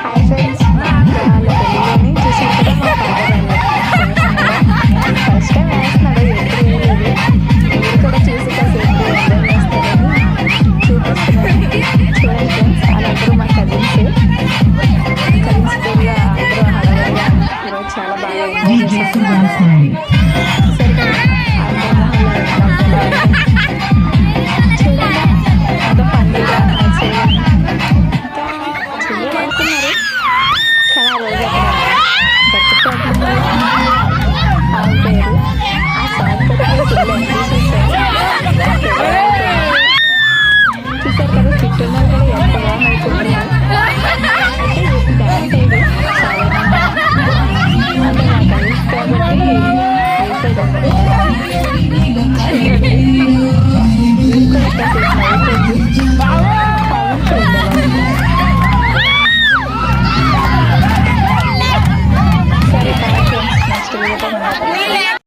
Hi friends, వాళ్ళ పెళ్ళిలోని చూసారు కదా మా ఫాదర్ ఫస్ట్ టైం వేస్తున్నాడు, ఎప్పుడు వేయలేదు. మీరు కూడా చూసి కాసేపు ఎంజాయ్ చేస్తారని చూపిస్తున్నాను. చూడండి ఫ్రెండ్స్, వాళ్ళందరూ మా కజిన్స్ పేరుగా అందరూ హడావిడిగా ఈరోజు చాలా బాగా ఎంజాయ్ చేసేస్తున్నారు. సరే కదా, అందరూ చూడండి అదో పండుగ చేయాలనుకున్నారు. కానీ ఆ రోజు అక్కడ బతుకు ఆగిపోయారు. ఆ సాంగ్ కూడా